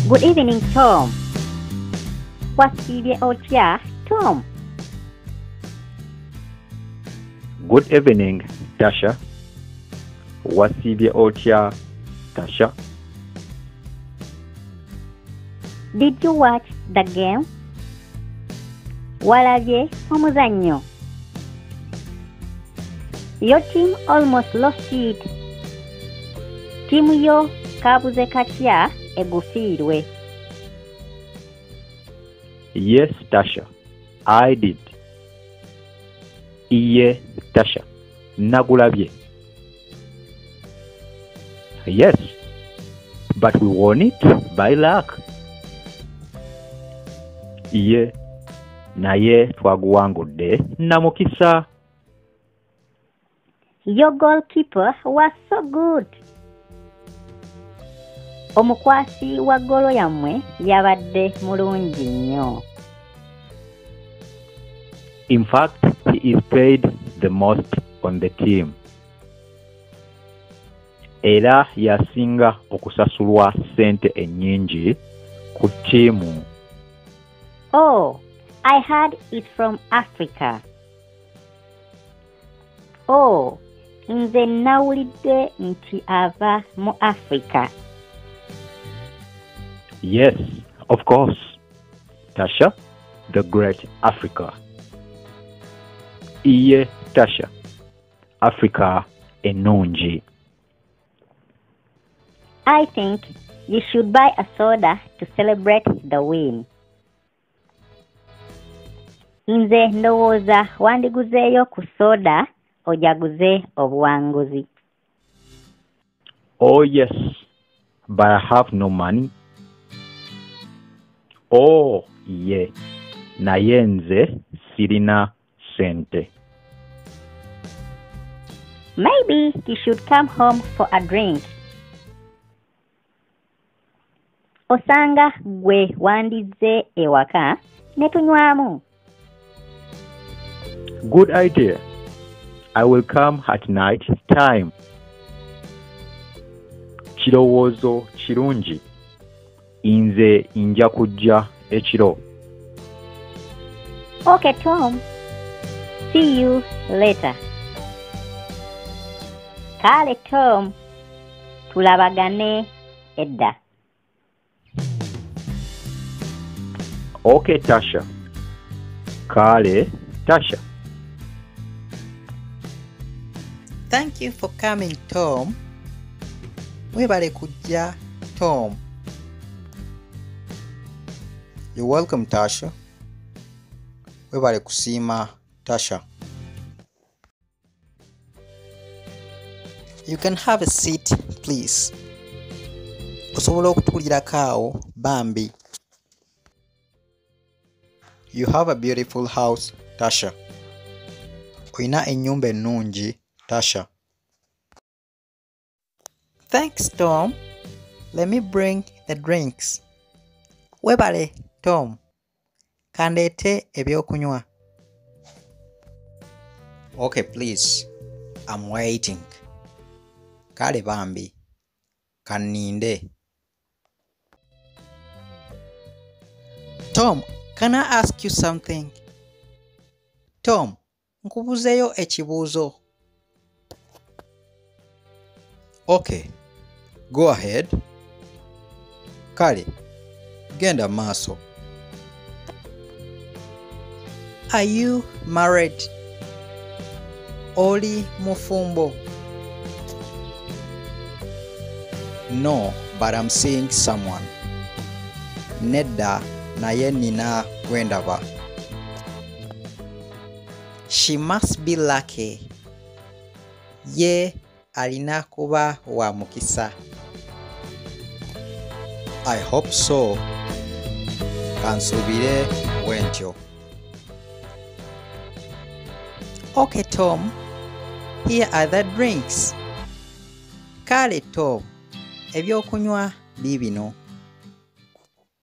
Good evening, Tom. Wasiibye otya, Tom? Good evening, Tasha. Wasiibye otya, Tasha? Did you watch the game? Walabye omuzannyo? Your team almost lost it. Tiimu yo kaabuze katya egufiirwe? Yes, Tasha. I did. Iye, Tasha. Nagulabye. Yes, but we won it by luck. Iye, naye twaguwangudde na mukisa. Your goalkeeper was so good. Omukwasi wa golo yammwe yabadde mulungi nnyo. In fact, he is paid the most on the team. Era yasinga okusasulwa ssente ennyingi ku ttiimu. Oh, I heard it's from Africa. Oh, nze nawulidde nti ava mu Africa. Yes, of course. Tasha, the great Africa. Iye, Tasha. Africa enungi. I think you should buy a soda to celebrate the win. Nze ndowooza wandiguzeeyo ku soda ojaguze obuwanguzi. Oh yes, but I have no money. Oh yeah, naye nze sirina sente. Maybe you should come home for a drink. Osanga gwe wandizze ewaka ne tunywamu. Good idea. I will come at night time. Kirowoozo kirungi. Nze nja kujja ekiro. Okay, Tom. See you later. Kale, Tom. Tulabagane edda. Okay, Tasha. Kale, Tasha. Thank you for coming, Tom. Webale kujja, Tom. You're welcome, Tasha. Webale kusiima, Tasha. You can have a seat, please. Osobola okutuulirako awo, Bambi. You have a beautiful house, Tasha. Oyina ennyumba ennungi, Tasha. Thanks, Tom. Let me bring the drinks. Webale, Tom. Kandeete ebyokunywa. Okay, please. I'm waiting. Kale Bambi. Kaninde. Tom, can I ask you something? Tom, nkubuzeeyo ekibuuzo. Okay. Go ahead. Kale. Genda maaso. Are you married? Oli mufumbo? No, but I'm seeing someone. Nedda naye nina gwendaba. She must be lucky. Ye alina kuba wa mukisa. I hope so. Kansubire bwentyo. Okay, Tom. Here are the drinks. Kale, Tom. Ebyokunywa bibino.